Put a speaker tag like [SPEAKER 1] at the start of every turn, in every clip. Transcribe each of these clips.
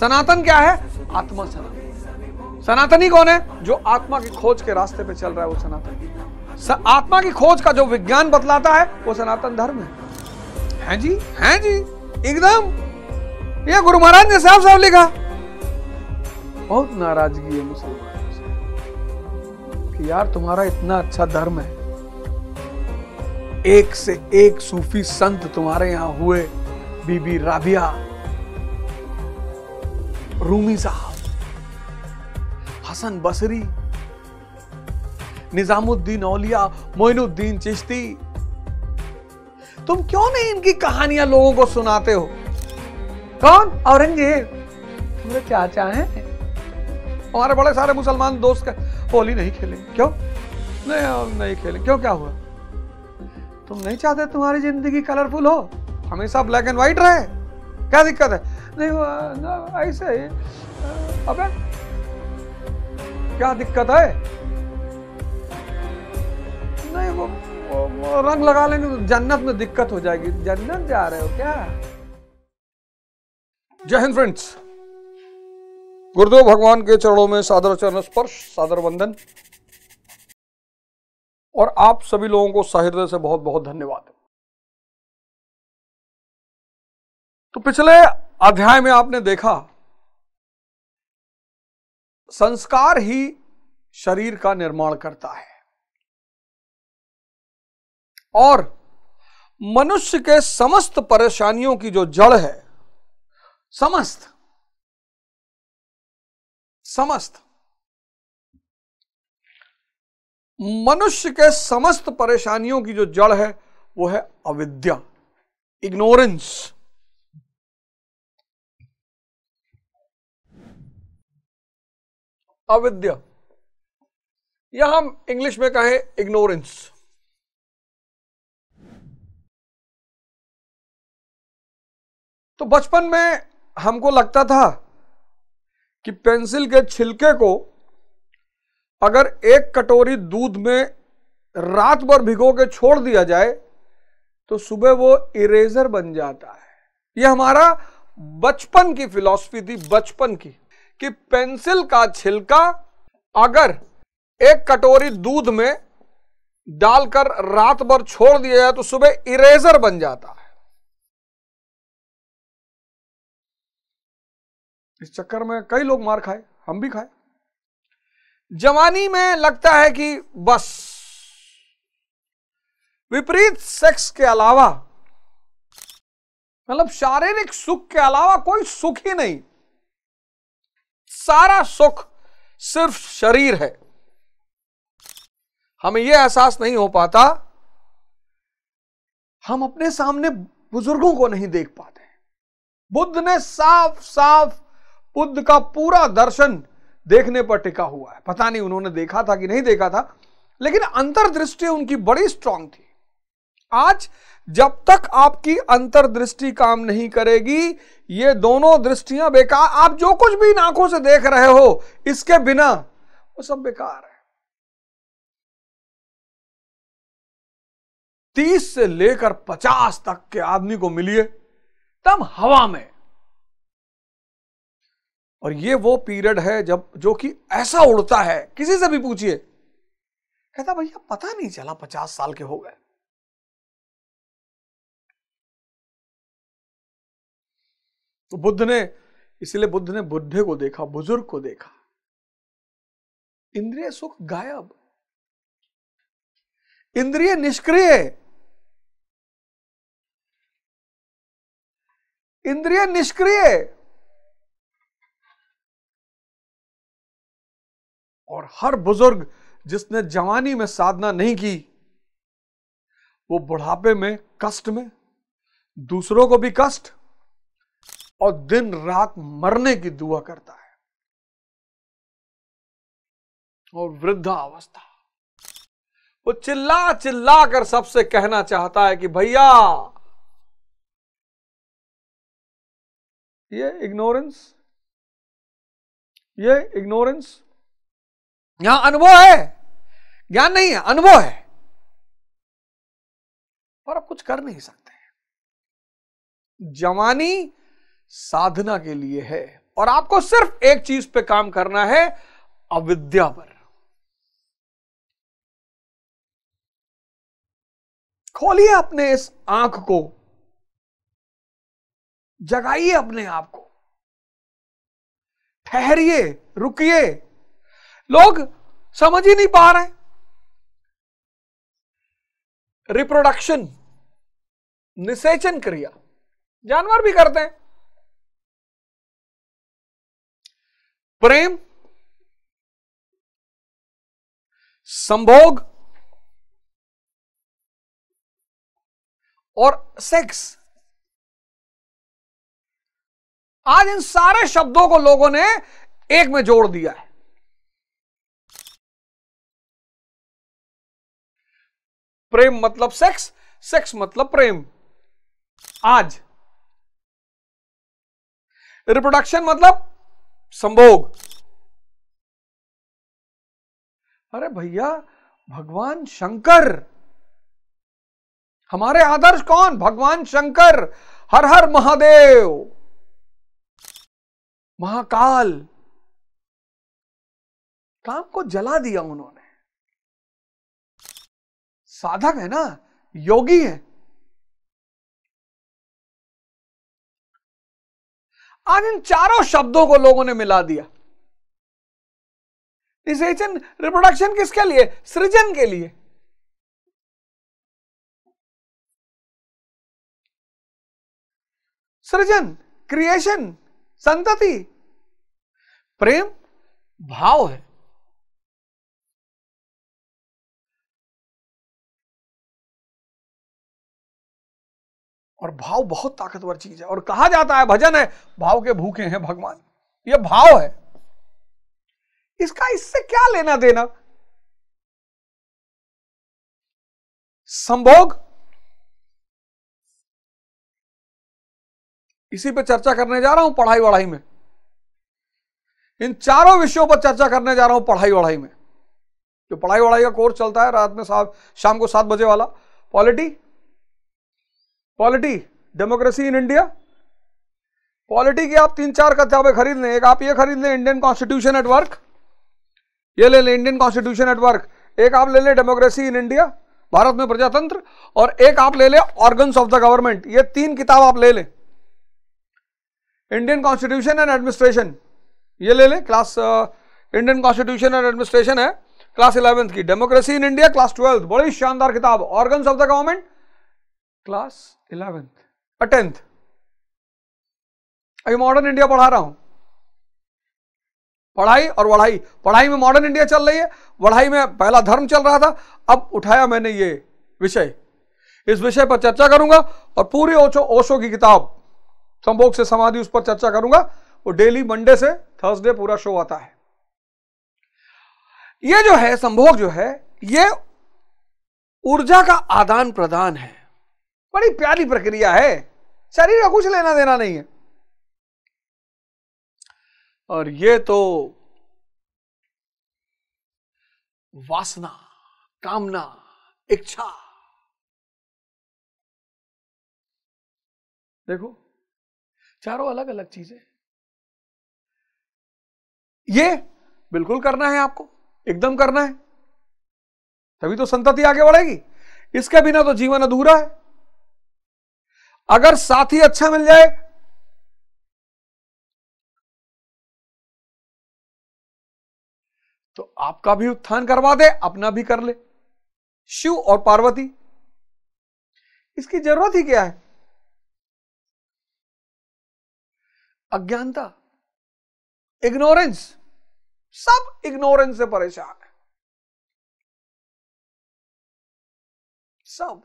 [SPEAKER 1] सनातन क्या है? आत्मा सनातन। सनातनी कौन है? जो आत्मा की खोज के रास्ते पे चल रहा है वो सनातन। आत्मा की खोज का जो विज्ञान बतलाता है वो सनातन धर्म है जी, हैं जी, एकदम। ये गुरु महाराज ने साफ साफ लिखा। बहुत नाराजगी है मुसलमानों से कि यार तुम्हारा इतना अच्छा धर्म है, एक से एक सूफी संत तुम्हारे यहां हुए, बीबी राबिया, रूमी साहब, हसन बसरी, निजामुद्दीन औलिया, मोइनुद्दीन चिश्ती। तुम क्यों नहीं इनकी कहानियां लोगों को सुनाते हो? कौन? औरंगजेब। तुम्हारे चाचा हैं। हमारे बड़े सारे मुसलमान दोस्त का होली नहीं खेलेंगे। क्यों नहीं खेलेंगे? क्यों, क्या हुआ? तुम नहीं चाहते तुम्हारी जिंदगी कलरफुल हो, हमेशा ब्लैक एंड व्हाइट रहे? क्या दिक्कत है? नहीं ऐसे ही। अबे क्या दिक्कत है? नहीं वो रंग लगा लेंगे तो जन्नत में दिक्कत हो जाएगी। जन्नत जा रहे हो क्या? जय हिंद फ्रेंड्स। गुरुदेव भगवान के चरणों में सादर चरण स्पर्श, सादर वंदन, और आप सभी लोगों को सहृदय से बहुत बहुत धन्यवाद। तो पिछले अध्याय में आपने देखा संस्कार ही शरीर का निर्माण करता है, और मनुष्य के समस्त परेशानियों की जो जड़ है, समस्त मनुष्य के समस्त परेशानियों की जो जड़ है वो है अविद्या, इग्नोरेंस। अविद्या, या हम इंग्लिश में कहें इग्नोरेंस। तो बचपन में हमको लगता था कि पेंसिल के छिलके को अगर एक कटोरी दूध में रात भर भिगो के छोड़ दिया जाए तो सुबह वो इरेजर बन जाता है। यह हमारा बचपन की फिलॉसफी थी, बचपन की, कि पेंसिल का छिलका अगर एक कटोरी दूध में डालकर रात भर छोड़ दिया जाए तो सुबह इरेजर बन जाता है। इस चक्कर में कई लोग मार खाए, हम भी खाए। जवानी में लगता है कि बस विपरीत सेक्स के अलावा, मतलब शारीरिक सुख के अलावा कोई सुख ही नहीं, सारा सुख सिर्फ शरीर है। हमें यह एहसास नहीं हो पाता, हम अपने सामने बुजुर्गों को नहीं देख पाते। बुद्ध ने साफ साफ, बुद्ध का पूरा दर्शन देखने पर टिका हुआ है। पता नहीं उन्होंने देखा था कि नहीं देखा था, लेकिन अंतर्दृष्टि उनकी बड़ी स्ट्रांग थी। आज जब तक आपकी अंतर्दृष्टि काम नहीं करेगी, ये दोनों दृष्टियां बेकार। आप जो कुछ भी आंखों से देख रहे हो, इसके बिना वो सब बेकार है। 30 से लेकर 50 तक के आदमी को मिलिए, तब हवा में। और ये वो पीरियड है जब, जो कि ऐसा उड़ता है, किसी से भी पूछिए, कहता भैया पता नहीं चला 50 साल के हो गए। तो बुद्ध ने, इसलिए बुद्ध ने बुढ़े को देखा, बुजुर्ग को देखा। इंद्रिय सुख गायब, इंद्रिय निष्क्रिय, इंद्रिय निष्क्रिय। और हर बुजुर्ग जिसने जवानी में साधना नहीं की, वो बुढ़ापे में कष्ट में, दूसरों को भी कष्ट, और दिन रात मरने की दुआ करता है। और वृद्धावस्था, वो चिल्ला चिल्ला कर सबसे कहना चाहता है कि भैया, ये इग्नोरेंस, यहां अनुभव है, ज्ञान नहीं है, अनुभव है, पर आप कुछ कर नहीं सकते। जवानी साधना के लिए है, और आपको सिर्फ एक चीज पे काम करना है, अविद्या पर। खोलिए अपने इस आंख को, जगाइए अपने आप को, ठहरिए, रुकिए। लोग समझ ही नहीं पा रहे। रिप्रोडक्शन, निषेचन क्रिया जानवर भी करते हैं। प्रेम, संभोग और सेक्स, आज इन सारे शब्दों को लोगों ने एक में जोड़ दिया है। प्रेम मतलब सेक्स, सेक्स मतलब प्रेम। आज रिप्रोडक्शन मतलब संभोग। अरे भैया, भगवान शंकर, हमारे आदर्श कौन? भगवान शंकर, हर हर महादेव, महाकाल। काम को जला दिया उन्होंने। साधक है ना, योगी है। आज इन चारों शब्दों को लोगों ने मिला दिया। निषेचन, रिप्रोडक्शन किसके लिए? सृजन के लिए। सृजन, क्रिएशन, संतति। प्रेम भाव है। और भाव बहुत ताकतवर चीज है। और कहा जाता है, भजन है, भाव के भूखे हैं भगवान। यह भाव है, इसका इससे क्या लेना देना? संभोग, इसी पे चर्चा करने जा रहा हूं पढ़ाई वढ़ाई में। इन चारों विषयों पर चर्चा करने जा रहा हूं पढ़ाई वढ़ाई में। जो पढ़ाई वढ़ाई का कोर्स चलता है रात में शाम को 7 बजे वाला, polity, democracy in India. Polity की आप 3-4 किताबें खरीद लें। एक आप ये खरीद लें, इंडियन कॉन्स्टिट्यूशन एट वर्क, ये ले लें इंडियन कॉन्स्टिट्यूशन एट वर्क। एक आप ले लें डेमोक्रेसी इन इंडिया, भारत में प्रजातंत्र। और एक आप ले लें ऑर्गन्स ऑफ द गवर्नमेंट। ये 3 किताब आप ले लें। इंडियन कॉन्स्टिट्यूशन एंड एडमिनिस्ट्रेशन ये ले लें, class Indian constitution and administration है क्लास 11th की। Democracy in India class 12th, बड़ी शानदार किताब। Organs of the government class 11th 10th। अभी मॉडर्न इंडिया पढ़ा रहा हूं। पढ़ाई और वढ़ाई, पढ़ाई में मॉडर्न इंडिया चल रही है, वढ़ाई में पहला धर्म चल रहा था। अब उठाया मैंने ये विषय, इस विषय पर चर्चा करूंगा। और पूरी ओशो की किताब संभोग से समाधि, उस पर चर्चा करूंगा। वो डेली मंडे से थर्सडे पूरा शो आता है। ये जो है संभोग, जो है ये ऊर्जा का आदान प्रदान है। बड़ी प्यारी प्रक्रिया है, शरीर का कुछ लेना देना नहीं है। और ये तो वासना, कामना, इच्छा, देखो चारों अलग अलग चीजें। ये बिल्कुल करना है आपको, एकदम करना है, तभी तो संतति आगे बढ़ेगी। इसके बिना तो जीवन अधूरा है। अगर साथी अच्छा मिल जाए तो आपका भी उत्थान करवा दे, अपना भी कर ले। शिव और पार्वती, इसकी जरूरत ही क्या है? अज्ञानता, इग्नोरेंस, सब इग्नोरेंस से परेशान है सब।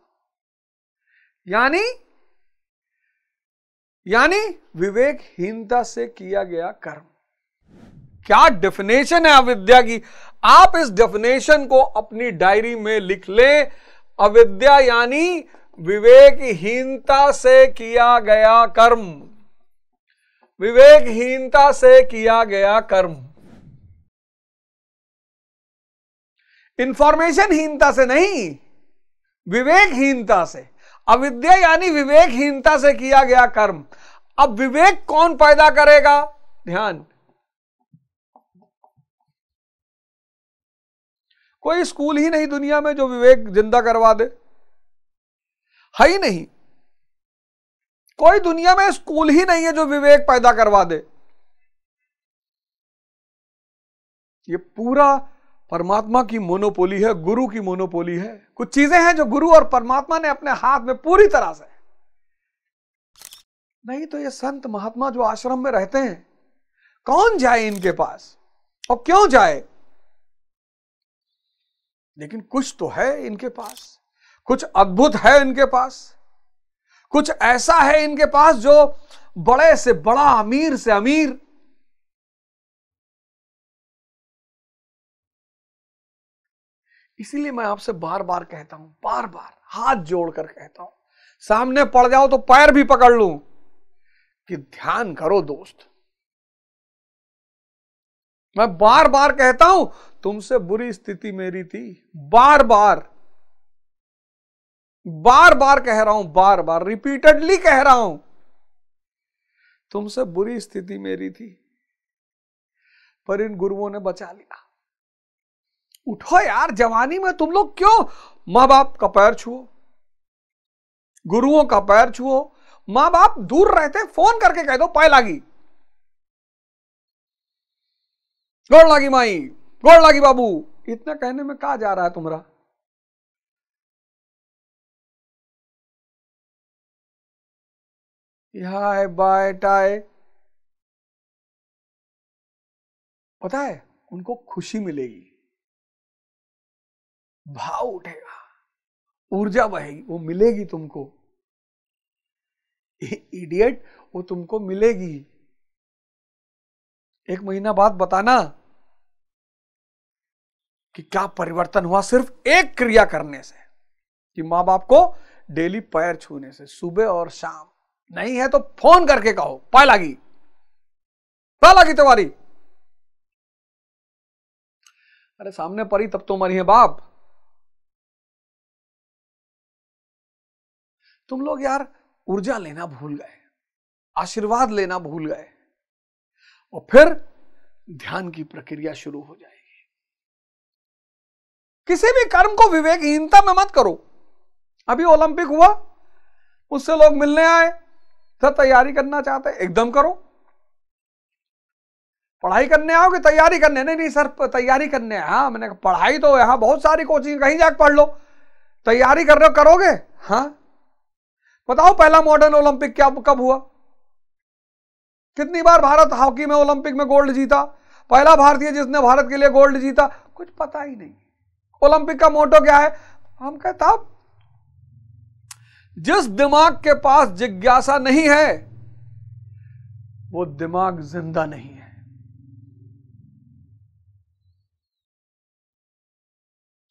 [SPEAKER 1] यानी विवेकहीनता से किया गया कर्म। क्या डेफिनेशन है अविद्या की? आप इस डेफिनेशन को अपनी डायरी में लिख लें। अविद्या यानी विवेकहीनता से किया गया कर्म। विवेकहीनता से किया गया कर्म, इंफॉर्मेशनहीनता से नहीं, विवेकहीनता से। अविद्या यानी विवेकहीनता से किया गया कर्म। अब विवेक कौन पैदा करेगा? ध्यान। कोई स्कूल ही नहीं दुनिया में जो विवेक जिंदा करवा दे, है ही नहीं। कोई दुनिया में स्कूल ही नहीं है जो विवेक पैदा करवा दे। ये पूरा परमात्मा की मोनोपोली है, गुरु की मोनोपोली है। कुछ चीजें हैं जो गुरु और परमात्मा ने अपने हाथ में पूरी तरह से, नहीं तो ये संत महात्मा जो आश्रम में रहते हैं, कौन जाए इनके पास और क्यों जाए? लेकिन कुछ तो है इनके पास, कुछ अद्भुत है इनके पास, कुछ ऐसा है इनके पास जो बड़े से बड़ा, अमीर से अमीर। इसीलिए मैं आपसे बार बार कहता हूं, बार बार हाथ जोड़कर कहता हूं, सामने पड़ जाओ तो पैर भी पकड़ लूं कि ध्यान करो दोस्त। मैं बार बार कहता हूं, तुमसे बुरी स्थिति मेरी थी, बार बार कह रहा हूं, बार बार रिपीटेडली कह रहा हूं, तुमसे बुरी स्थिति मेरी थी, पर इन गुरुओं ने बचा लिया। उठो यार, जवानी में तुम लोग क्यों मां बाप का पैर छुओ, गुरुओं का पैर छुओ? मां बाप दूर रहते, फोन करके कह दो पाए लागी, गोड़ लागी माई, गोड़ लागी बाबू। इतना कहने में कहा जा रहा है तुम्हारा? हाय बाय टाय। पता है उनको खुशी मिलेगी, भाव उठेगा, ऊर्जा बहेगी, वो मिलेगी तुमको। इडियट, वो तुमको मिलेगी। एक महीना बाद बताना कि क्या परिवर्तन हुआ सिर्फ एक क्रिया करने से, कि मां बाप को डेली पैर छूने से, सुबह और शाम। नहीं है तो फोन करके कहो पाए लागी, पाए लागी तुम्हारी। अरे सामने पड़ी तब तो मरी है बाप। तुम लोग यार ऊर्जा लेना भूल गए, आशीर्वाद लेना भूल गए, और फिर ध्यान की प्रक्रिया शुरू हो जाएगी। किसी भी कर्म को विवेकहीनता में मत करो। अभी ओलंपिक हुआ, उससे लोग मिलने आए, सर तैयारी करना चाहते, एकदम करो। पढ़ाई करने आओगे, तैयारी करने? नहीं सर तैयारी करने। हाँ, मैंने कहा पढ़ाई तो यहां बहुत सारी कोचिंग, कहीं जाकर पढ़ लो। तैयारी कर रहे हो, करोगे? हाँ। बताओ पहला मॉडर्न ओलंपिक क्या कब हुआ? कितनी बार भारत हॉकी में ओलंपिक में गोल्ड जीता? पहला भारतीय जिसने भारत के लिए गोल्ड जीता, कुछ पता ही नहीं। ओलंपिक का मोटो क्या है? हम कहता, जिस दिमाग के पास जिज्ञासा नहीं है वो दिमाग जिंदा नहीं है।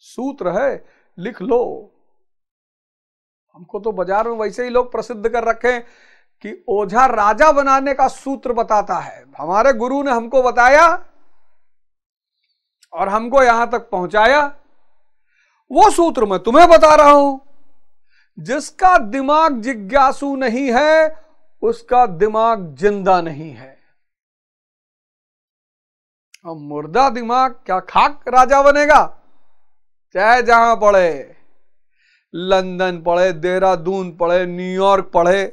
[SPEAKER 1] सूत्र है, लिख लो। हमको तो बाजार में वैसे ही लोग प्रसिद्ध कर रखे कि ओझा राजा बनाने का सूत्र बताता है। हमारे गुरु ने हमको बताया और हमको यहां तक पहुंचाया। वो सूत्र मैं तुम्हें बता रहा हूं। जिसका दिमाग जिज्ञासु नहीं है उसका दिमाग जिंदा नहीं है। अब मुर्दा दिमाग क्या खाक राजा बनेगा? चाहे जहां पढ़े, लंदन पढ़े, देहरादून पढ़े, न्यूयॉर्क पढ़े।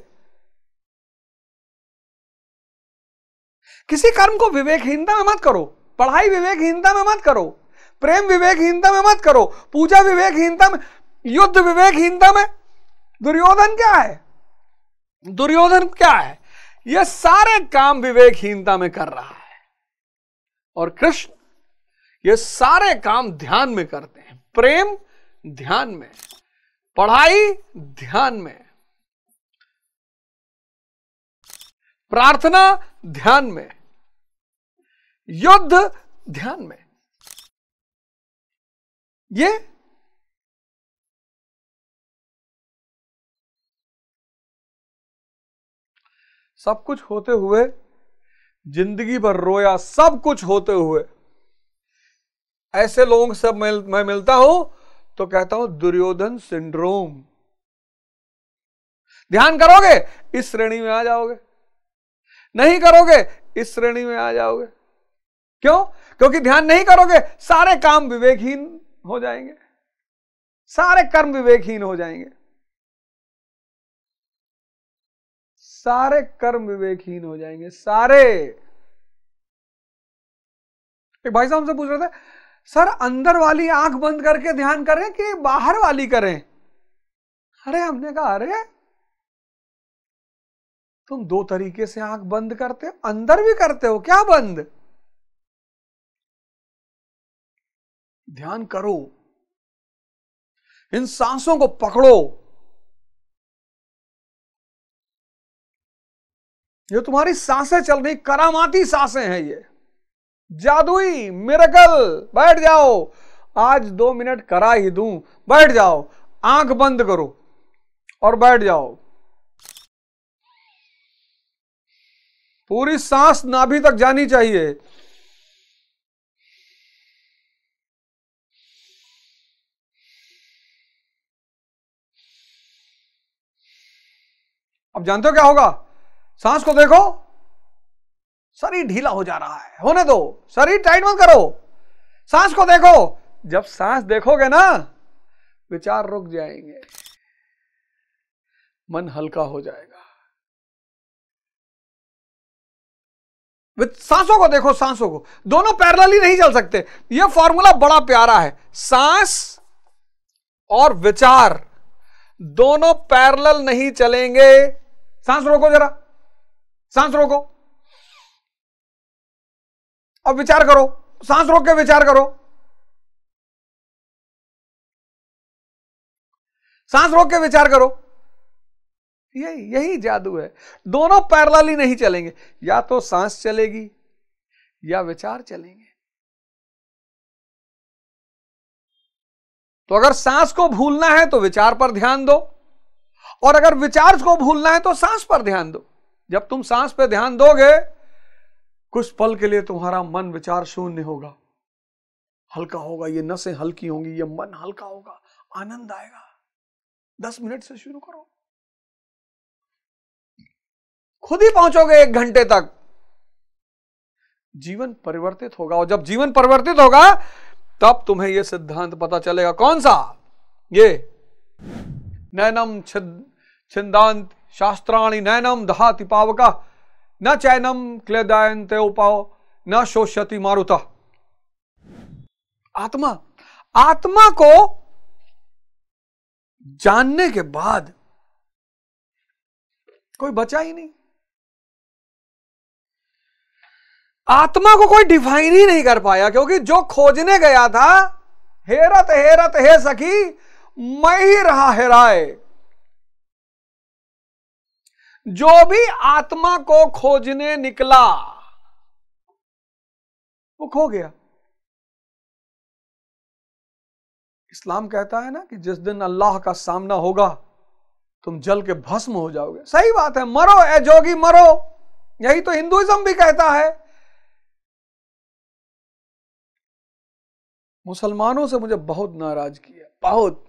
[SPEAKER 1] किसी कर्म को विवेकहीनता में मत करो। पढ़ाई विवेकहीनता में मत करो, प्रेम विवेकहीनता में मत करो, पूजा विवेकहीनता में, युद्ध विवेकहीनता में। दुर्योधन क्या है? दुर्योधन क्या है? ये सारे काम विवेकहीनता में कर रहा है। और कृष्ण ये सारे काम ध्यान में करते हैं। प्रेम ध्यान में, पढ़ाई ध्यान में, प्रार्थना ध्यान में, युद्ध ध्यान में। ये सब कुछ होते हुए, जिंदगी भर रोया, सब कुछ होते हुए ऐसे लोगों से मैं मिलता हूं तो कहता हूं दुर्योधन सिंड्रोम। ध्यान करोगे इस श्रेणी में आ जाओगे, नहीं करोगे इस श्रेणी में आ जाओगे। क्यों? क्योंकि ध्यान नहीं करोगे, सारे काम विवेकहीन हो जाएंगे, सारे कर्म विवेकहीन हो जाएंगे, सारे कर्म विवेकहीन हो जाएंगे, सारे। एक भाई साहब हमसे पूछ रहे थे, सर अंदर वाली आंख बंद करके ध्यान करें कि बाहर वाली करें? अरे हमने कहा, अरे तुम दो तरीके से आंख बंद करते हो, अंदर भी करते हो क्या बंद? ध्यान करो, इन सांसों को पकड़ो। ये तुम्हारी सांसें चल रही, करामाती सांसें हैं ये, जादुई मिरेकल। बैठ जाओ, आज 2 मिनट करा ही दूं, बैठ जाओ, आंख बंद करो और बैठ जाओ। पूरी सांस नाभि तक जानी चाहिए। अब जानते हो क्या होगा? सांस को देखो, शरीर ढीला हो जा रहा है, होने दो, शरीर टाइट मत करो, सांस को देखो। जब सांस देखोगे ना, विचार रुक जाएंगे, मन हल्का हो जाएगा। सांसों को देखो, सांसों को, दोनों पैरेलली नहीं चल सकते। यह फॉर्मूला बड़ा प्यारा है, सांस और विचार दोनों पैरेलल नहीं चलेंगे। सांस रोको जरा, सांस रोको, अब विचार करो, सांस रोक के विचार करो, सांस रोक के विचार करो। यही जादू है। दोनों पैरेलली नहीं चलेंगे, या तो सांस चलेगी या विचार चलेंगे। तो अगर सांस को भूलना है तो विचार पर ध्यान दो, और अगर विचार को भूलना है तो सांस पर ध्यान दो। जब तुम सांस पर ध्यान दोगे, कुछ पल के लिए तुम्हारा मन विचार शून्य होगा, हल्का होगा, ये नसें हल्की होंगी, ये मन हल्का होगा, आनंद आएगा। 10 मिनट से शुरू करो, खुद ही पहुंचोगे 1 घंटे तक। जीवन परिवर्तित होगा, और जब जीवन परिवर्तित होगा तब तुम्हें यह सिद्धांत पता चलेगा। कौन सा? ये नैनम छिंदांत शास्त्राणि नैनम दहाति पावका न चैनम क्लेदायन्ते उपाओ न शोष्यति मारुता। आत्मा को जानने के बाद कोई बचा ही नहीं। आत्मा को कोई डिफाइन ही नहीं कर पाया, क्योंकि जो खोजने गया था, हेरत हेरत हे सखी मैं ही रहा हेराए। जो भी आत्मा को खोजने निकला वो खो गया। इस्लाम कहता है ना कि जिस दिन अल्लाह का सामना होगा तुम जल के भस्म हो जाओगे। सही बात है, मरो ए जोगी मरो, यही तो हिंदुइज्म भी कहता है। मुसलमानों से मुझे बहुत नाराजगी है, बहुत।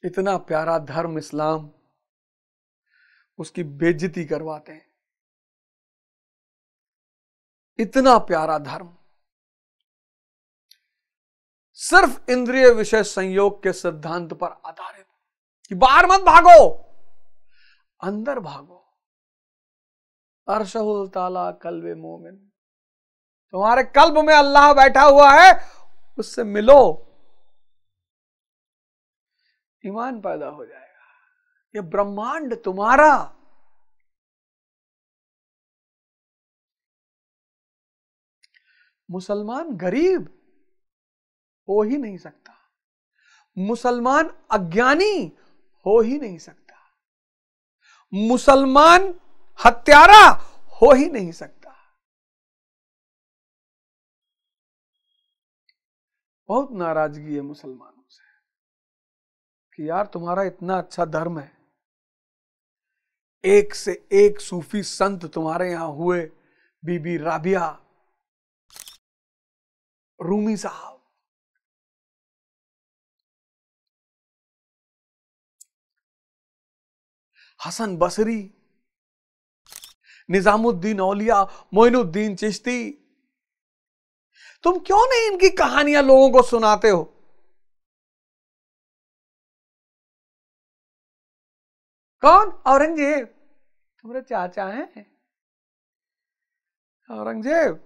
[SPEAKER 1] इतना प्यारा धर्म इस्लाम, उसकी बेइज्जती करवाते हैं। इतना प्यारा धर्म सिर्फ इंद्रिय विषय संयोग के सिद्धांत पर आधारित, कि बाहर मत भागो, अंदर भागो। अर्शहुल ताला कल्बे मोमिन, तुम्हारे कल्ब में अल्लाह बैठा हुआ है, उससे मिलो, ईमान पैदा हो जाएगा। ये ब्रह्मांड तुम्हारा। मुसलमान गरीब हो ही नहीं सकता, मुसलमान अज्ञानी हो ही नहीं सकता, मुसलमान हत्यारा हो ही नहीं सकता। बहुत नाराजगी है मुसलमानों से कि यार तुम्हारा इतना अच्छा धर्म है, एक से एक सूफी संत तुम्हारे यहां हुए, बीबी राबिया, रूमी साहब, हसन बसरी, निजामुद्दीन औलिया, मोइनुद्दीन चिश्ती, तुम क्यों नहीं इनकी कहानियां लोगों को सुनाते हो? कौन? औरंगजेब। तुम्हारे चाचा हैं औरंगजेब।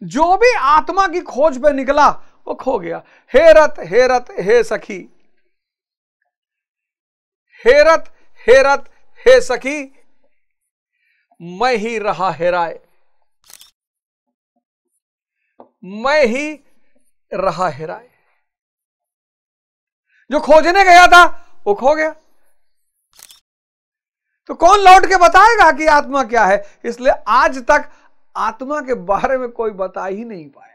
[SPEAKER 1] जो भी आत्मा की खोज पे निकला वो खो गया। हेरत हेरत हे सखी, हेरत हेरत हे सखी, मैं ही रहा हेराए, मैं ही रहा हेराए। जो खोजने गया था वो खो गया, तो कौन लौट के बताएगा कि आत्मा क्या है? इसलिए आज तक आत्मा के बारे में कोई बता ही नहीं पाया।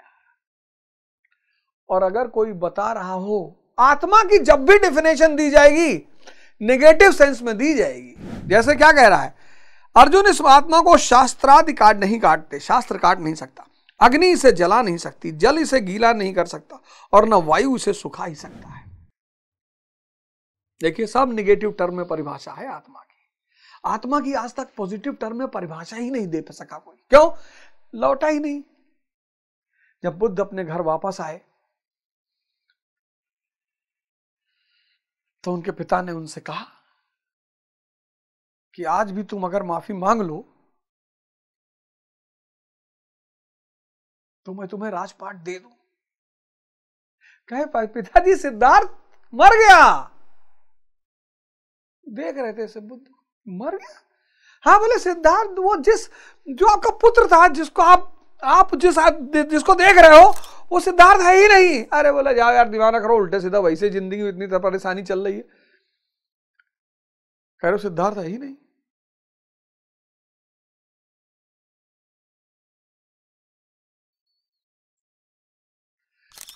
[SPEAKER 1] और अगर कोई बता रहा हो, आत्मा की जब भी डेफिनेशन दी जाएगी नेगेटिव सेंस में दी जाएगी। जैसे क्या कह रहा है अर्जुन, इस आत्मा को शास्त्रादि काट नहीं काटते, शास्त्र काट नहीं सकता, अग्नि इसे जला नहीं सकती, जल इसे गीला नहीं कर सकता, और न वायु इसे सुखा ही सकता है। देखिए, सब निगेटिव टर्म में परिभाषा है आत्मा की। आत्मा की आज तक पॉजिटिव टर्म में परिभाषा ही नहीं दे सका कोई। क्यों? लौटा ही नहीं। जब बुद्ध अपने घर वापस आए तो उनके पिता ने उनसे कहा कि आज भी तुम अगर माफी मांग लो तो मैं तुम्हें राजपाट दे दूं। कहे पिताजी सिद्धार्थ मर गया। देख रहे थे सब, बुद्ध मर गया? हाँ, बोले सिद्धार्थ, वो जो आपका पुत्र था, जिसको आप जिसको देख रहे हो, वो सिद्धार्थ है ही नहीं। अरे बोला जाओ यार, दीवाना करो, उल्टे सीधा वैसे जिंदगी में इतनी परेशानी चल रही है, कह रहे सिद्धार्थ है ही नहीं।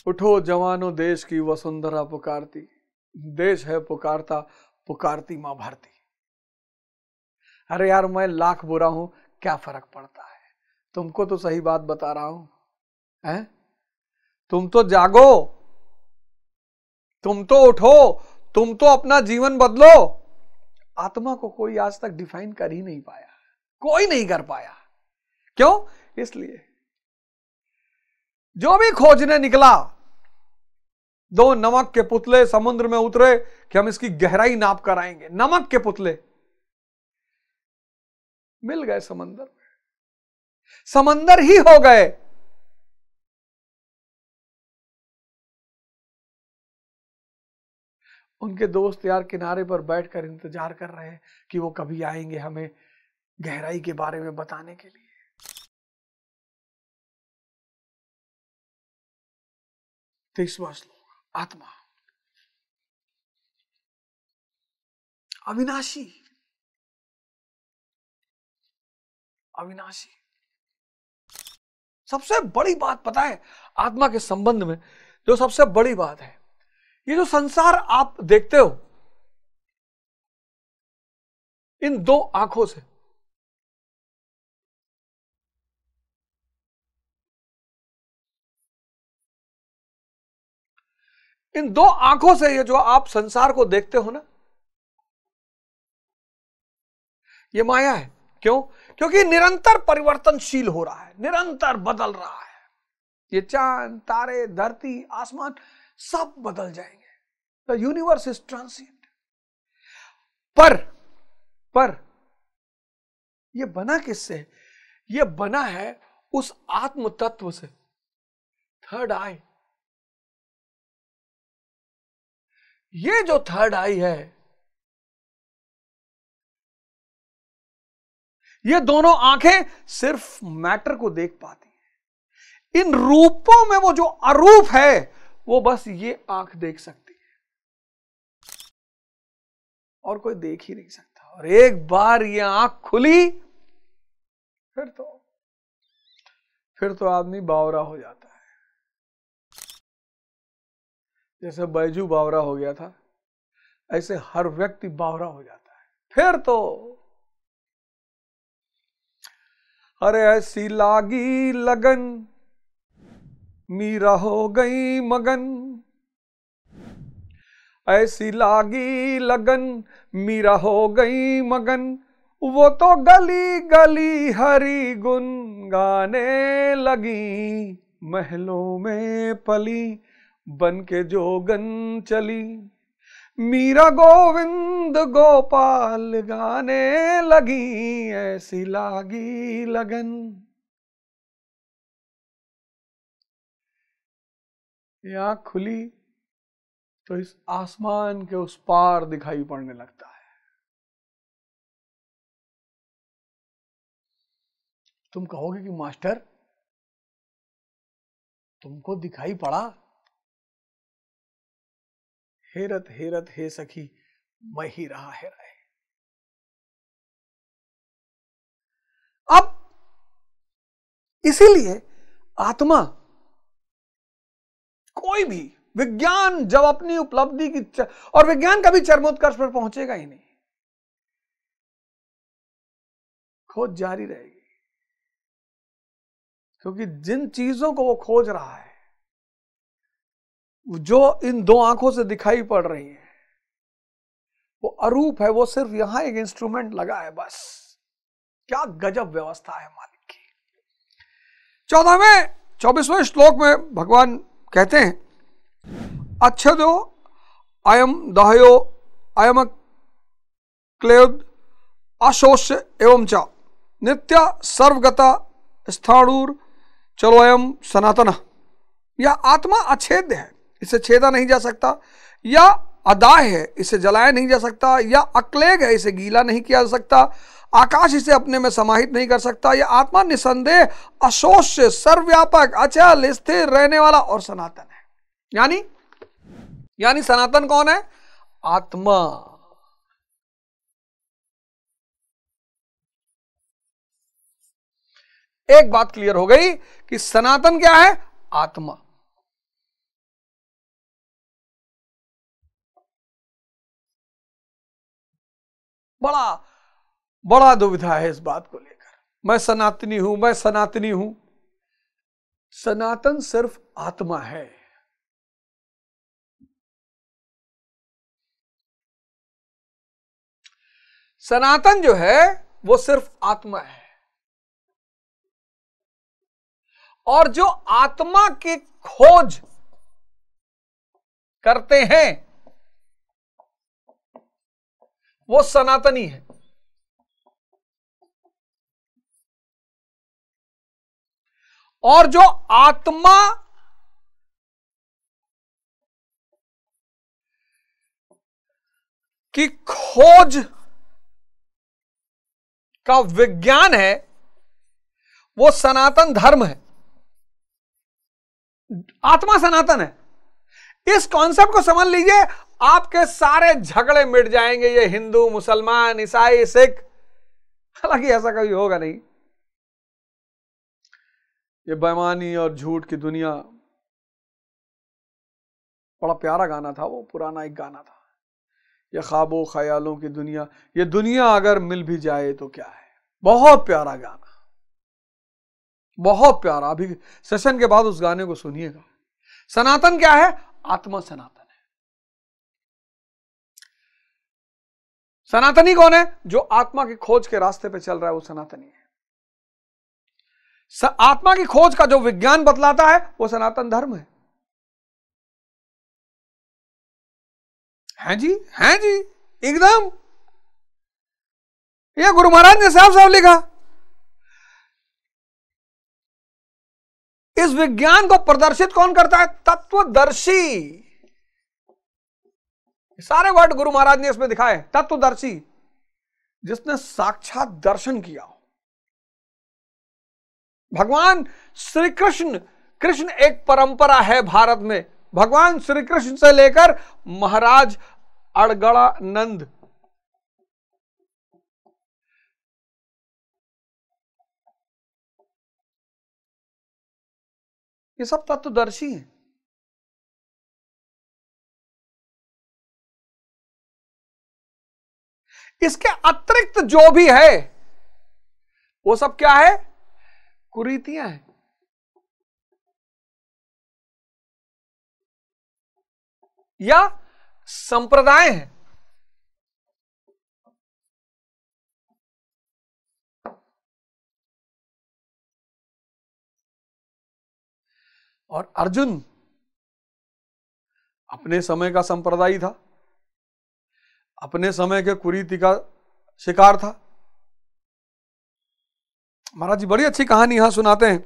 [SPEAKER 1] उठो जवानों, देश की वसुंधरा पुकारती, देश है पुकारता, पुकारती मां भारती। अरे यार, मैं लाख बुरा हूं, क्या फर्क पड़ता है? तुमको तो सही बात बता रहा हूं, हैं? तुम तो जागो, तुम तो उठो, तुम तो अपना जीवन बदलो। आत्मा को कोई आज तक डिफाइन कर ही नहीं पाया, कोई नहीं कर पाया। क्यों? इसलिए जो भी खोजने निकला, दो नमक के पुतले समुद्र में उतरे कि हम इसकी गहराई नाप कर आएंगे। नमक के पुतले मिल गए समंदर में, समंदर ही हो गए। उनके दोस्त यार किनारे पर बैठकर इंतजार कर रहे हैं कि वो कभी आएंगे हमें गहराई के बारे में बताने के लिए। 23वां श्लोक, आत्मा अविनाशी, अविनाशी। सबसे बड़ी बात पता है आत्मा के संबंध में, जो सबसे बड़ी बात है, ये जो संसार आप देखते हो इन दो आंखों से, इन दो आंखों से ये जो आप संसार को देखते हो ना, ये माया है। क्यों? क्योंकि निरंतर परिवर्तनशील हो रहा है, निरंतर बदल रहा है। ये चांद, तारे, धरती, आसमान सब बदल जाएंगे। The universe is transient. पर ये बना किससे? ये बना है उस आत्म तत्व से, थर्ड आई। ये जो थर्ड आई है, ये दोनों आंखें सिर्फ मैटर को देख पाती हैं। इन रूपों में वो जो अरूप है वो बस ये आंख देख सकती है, और कोई देख ही नहीं सकता। और एक बार ये आंख खुली फिर तो आदमी बावरा हो जाता है। जैसे बैजू बावरा हो गया था, ऐसे हर व्यक्ति बावरा हो जाता है। फिर तो अरे ऐसी लागी लगन, मीरा हो गई मगन, ऐसी लागी लगन मीरा हो गई मगन, वो तो गली गली हरि गुन गाने लगी, महलों में पली बन के जोगन चली, मीरा गोविंद गोपाल गाने लगी, ऐसी लागी लगन। ये आंख खुली तो इस आसमान के उस पार दिखाई पड़ने लगता है। तुम कहोगे कि मास्टर तुमको दिखाई पड़ा? हेरत हेरत हे सखी मैं ही रहा है रहे। अब इसीलिए आत्मा, कोई भी विज्ञान जब अपनी उपलब्धि की, और विज्ञान कभी चरमोत्कर्ष पर पहुंचेगा ही नहीं, खोज जारी रहेगी, क्योंकि जिन चीजों को वो खोज रहा है, जो इन दो आंखों से दिखाई पड़ रही है, वो अरूप है, वो सिर्फ यहां एक इंस्ट्रूमेंट लगा है बस। क्या गजब व्यवस्था है मालिक की। 24वें श्लोक में भगवान कहते हैं, अच्छदो अयम दाहयो अयम क्लेद अशोष्य एवं च नित्य सर्वगता स्थाणुर चलो अयम सनातन। यह आत्मा अछेद्य है, इसे छेदा नहीं जा सकता, या अदाह है, इसे जलाया नहीं जा सकता, या अक्लेग है, इसे गीला नहीं किया जा सकता, आकाश इसे अपने में समाहित नहीं कर सकता। यह आत्मा निसंदेह अशोष्य सर्वव्यापक अचल स्थिर रहने वाला और सनातन है। यानी सनातन कौन है? आत्मा। एक बात क्लियर हो गई कि सनातन क्या है? आत्मा। बड़ा दुविधा है इस बात को लेकर, मैं सनातनी हूं, मैं सनातनी हूं। सनातन सिर्फ आत्मा है। सनातन जो है वो सिर्फ आत्मा है, और जो आत्मा की खोज करते हैं वो सनातनी है। और जो आत्मा की खोज का विज्ञान है वो सनातन धर्म है। आत्मा सनातन है। इस कॉन्सेप्ट को समझ लीजिए, आपके सारे झगड़े मिट जाएंगे। ये हिंदू, मुसलमान, ईसाई, सिख, हालांकि ऐसा कभी होगा नहीं। ये बेईमानी और झूठ की दुनिया, बड़ा प्यारा गाना था वो, पुराना एक गाना था, ये ख्वाबों ख्यालों की दुनिया, ये दुनिया अगर मिल भी जाए तो क्या है। बहुत प्यारा गाना, बहुत प्यारा। अभी सेशन के बाद उस गाने को सुनिएगा। सनातन क्या है? आत्मा सनातन है। सनातनी कौन है? जो आत्मा की खोज के रास्ते पे चल रहा है वो सनातनी है। आत्मा की खोज का जो विज्ञान बतलाता है वो सनातन धर्म है। हैं जी, हैं जी, एकदम। ये गुरु महाराज ने साफ साफ लिखा। इस विज्ञान को प्रदर्शित कौन करता है? तत्वदर्शी। सारे वर्ड गुरु महाराज ने इसमें दिखाए। तत्वदर्शी, जिसने साक्षात दर्शन किया। भगवान श्री कृष्ण, कृष्ण एक परंपरा है भारत में। भगवान श्री कृष्ण से लेकर महाराज अड़गड़ानंद, ये सब तत्वदर्शी हैं। इसके अतिरिक्त जो भी है वो सब क्या है? कुरीतियां हैं। या संप्रदाय हैं। और अर्जुन अपने समय का संप्रदायी था, अपने समय के कुरीति का शिकार था। महाराज जी बड़ी अच्छी कहानी यहां सुनाते हैं।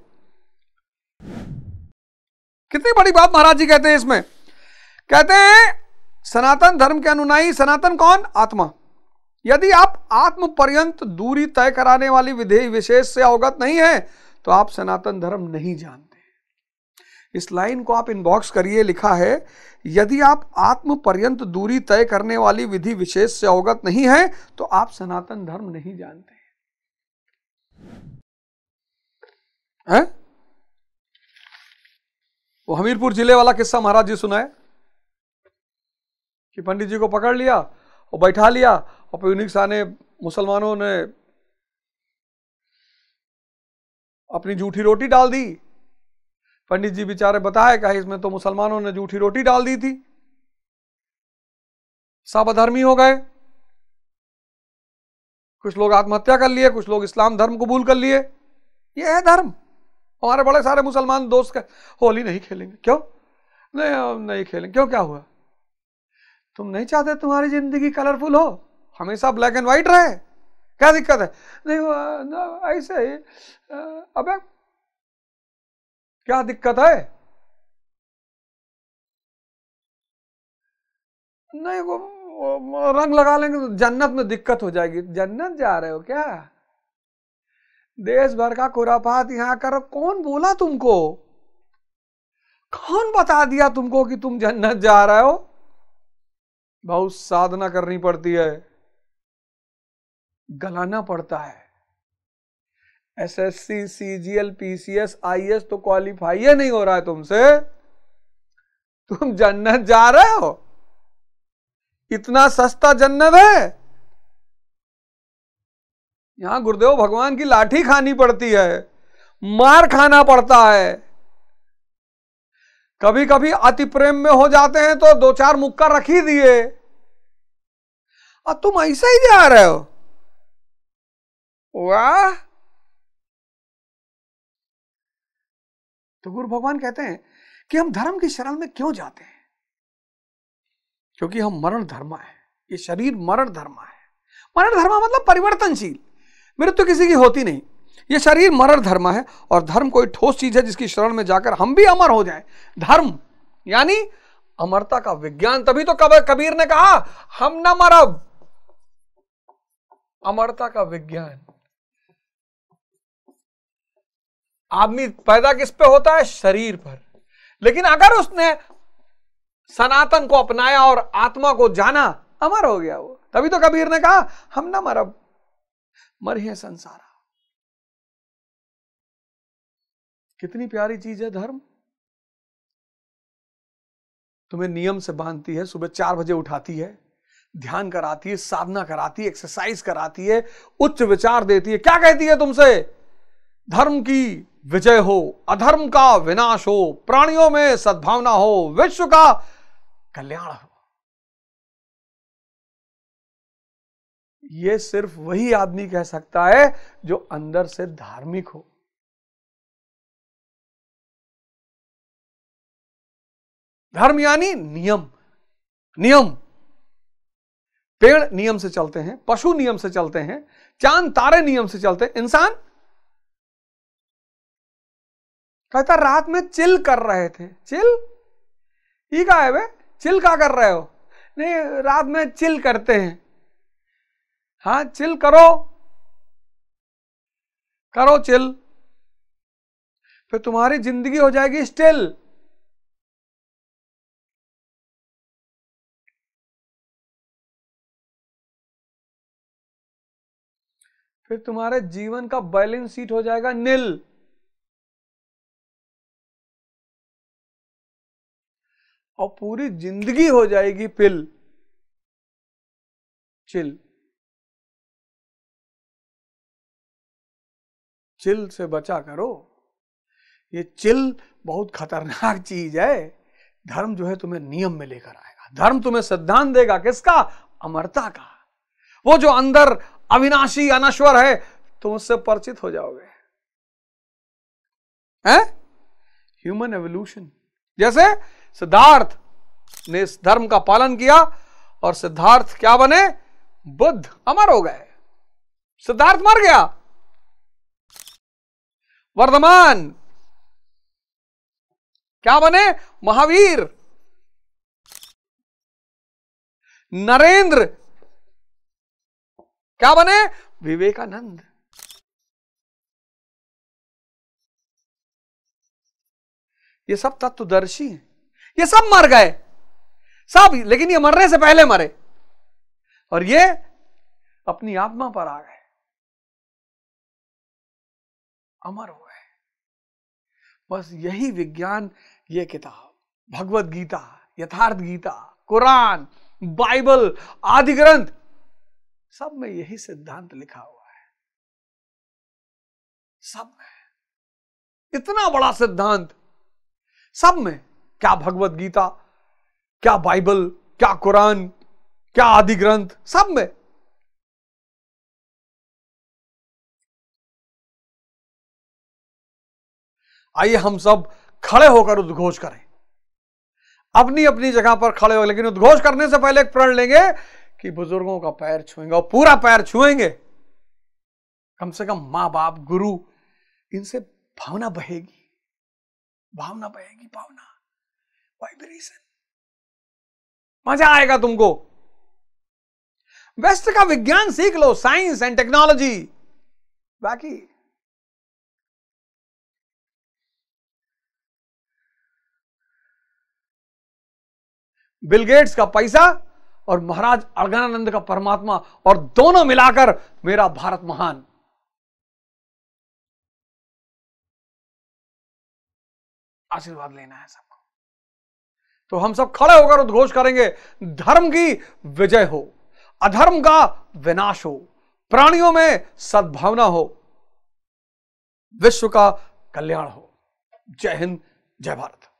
[SPEAKER 1] कितनी बड़ी बात महाराज जी कहते हैं इसमें। कहते हैं सनातन धर्म के अनुयायी, सनातन कौन? आत्मा। यदि आप आत्म पर्यंत दूरी तय कराने वाली विधि विशेष से अवगत नहीं है तो आप सनातन धर्म नहीं जानते। इस लाइन को आप इनबॉक्स करिए, लिखा है यदि आप आत्म पर्यंत दूरी तय करने वाली विधि विशेष से अवगत नहीं है तो आप सनातन धर्म नहीं जानते हैं। वो हमीरपुर जिले वाला किस्सा महाराज जी सुनाए कि पंडित जी को पकड़ लिया और बैठा लिया और प्यूनिक शाह ने, मुसलमानों ने अपनी जूठी रोटी डाल दी। पंडित जी बेचारे बताए कहा इसमें तो मुसलमानों ने जूठी रोटी डाल दी थी, सब अधर्मी हो गए। कुछ लोग आत्महत्या कर लिए, कुछ लोग इस्लाम धर्म कबूल कर लिए। ये है धर्म। हमारे बड़े सारे मुसलमान दोस्त का होली नहीं खेलेंगे। क्यों नहीं खेलेंगे? क्यों, क्या हुआ? तुम नहीं चाहते तुम्हारी जिंदगी कलरफुल हो, हमेशा ब्लैक एंड व्हाइट रहे? क्या दिक्कत है? नहीं ऐसे ही। अबे क्या दिक्कत है? नहीं वो रंग लगा लेंगे तो जन्नत में दिक्कत हो जाएगी। जन्नत जा रहे हो क्या? देश भर का खुरापात यहां करो। कौन बोला तुमको? कौन बता दिया तुमको कि तुम जन्नत जा रहे हो? बहुत साधना करनी पड़ती है, गलाना पड़ता है। एसएससी, सीजीएल, पीसीएस, आईएएस तो क्वालिफाई नहीं हो रहा है तुमसे, तुम जन्नत जा रहे हो? इतना सस्ता जन्नत है? यहां गुरुदेव भगवान की लाठी खानी पड़ती है, मार खाना पड़ता है। कभी कभी अति प्रेम में हो जाते हैं तो दो चार मुक्का रख ही दिए, और तुम ऐसे ही जा रहे हो। वाह! तो गुरु भगवान कहते हैं कि हम धर्म की शरण में क्यों जाते हैं? क्योंकि हम मरण धर्मा है। ये शरीर मरण धर्मा है। मरण धर्मा मतलब परिवर्तनशील, मृत्यु किसी की होती नहीं। ये शरीर मरण धर्मा है, और धर्म कोई ठोस चीज है जिसकी शरण में जाकर हम भी अमर हो जाएं। धर्म यानी अमरता का विज्ञान। तभी तो कबीर ने कहा हम न मरब, अमरता का विज्ञान। आदमी पैदा किस पे होता है? शरीर पर। लेकिन अगर उसने सनातन को अपनाया और आत्मा को जाना, अमर हो गया वो। तभी तो कबीर ने कहा हम ना मरब, मरिए संसारा। कितनी प्यारी चीज है धर्म। तुम्हें नियम से बांधती है, सुबह 4 बजे उठाती है, ध्यान कराती है, साधना कराती है, एक्सरसाइज कराती है, उच्च विचार देती है। क्या कहती है तुमसे? धर्म की विजय हो, अधर्म का विनाश हो, प्राणियों में सद्भावना हो, विश्व का कल्याण हो। यह सिर्फ वही आदमी कह सकता है जो अंदर से धार्मिक हो। धर्म यानी नियम। नियम, पेड़ नियम से चलते हैं, पशु नियम से चलते हैं, चांद तारे नियम से चलते हैं। इंसान कहता रात में चिल कर रहे थे। चिल ही का है वे? चिल का कर रहे हो? नहीं, रात में चिल करते हैं। हाँ, चिल करो, करो चिल, फिर तुम्हारी जिंदगी हो जाएगी स्टिल। फिर तुम्हारे जीवन का बैलेंस शीट हो जाएगा नील। और पूरी जिंदगी हो जाएगी पिल, चिल। चिल से बचा करो। ये चिल बहुत खतरनाक चीज है। धर्म जो है तुम्हें नियम में लेकर आएगा। धर्म तुम्हें सिद्धांत देगा, किसका? अमरता का। वो जो अंदर अविनाशी अनश्वर है, तुम उससे परिचित हो जाओगे। हैं? Human evolution. जैसे सिद्धार्थ ने इस धर्म का पालन किया और सिद्धार्थ क्या बने? बुद्ध, अमर हो गए। सिद्धार्थ मर गया। वर्धमान क्या बने? महावीर। नरेंद्र क्या बने? विवेकानंद। ये सब तत्वदर्शी हैं। ये सब मर गए सब, लेकिन ये मरने से पहले मरे और ये अपनी आत्मा पर आ गए, अमर हो गए। बस यही विज्ञान, ये किताब, भगवत गीता, यथार्थ गीता, कुरान, बाइबल, आदि ग्रंथ, सब में यही सिद्धांत लिखा हुआ है। सब में इतना बड़ा सिद्धांत, सब में। क्या भगवत गीता, क्या बाइबल, क्या कुरान, क्या आदि ग्रंथ, सब में। आइए हम सब खड़े होकर उद्घोष करें, अपनी अपनी जगह पर खड़े हो, लेकिन उद्घोष करने से पहले एक प्रण लेंगे कि बुजुर्गों का पैर छुएंगे, और पूरा पैर छुएंगे। कम से कम मां बाप, गुरु, इनसे भावना बहेगी, भावना बहेगी, भावना, वाइब्रेशन, मजा आएगा तुमको। वेस्ट का विज्ञान सीख लो, साइंस एंड टेक्नोलॉजी। बाकी बिल गेट्स का पैसा और महाराज अगनानंद का परमात्मा, और दोनों मिलाकर मेरा भारत महान। आशीर्वाद लेना है सबको। तो हम सब खड़े होकर उद्घोष करेंगे, धर्म की विजय हो, अधर्म का विनाश हो, प्राणियों में सद्भावना हो, विश्व का कल्याण हो। जय हिंद, जय भारत।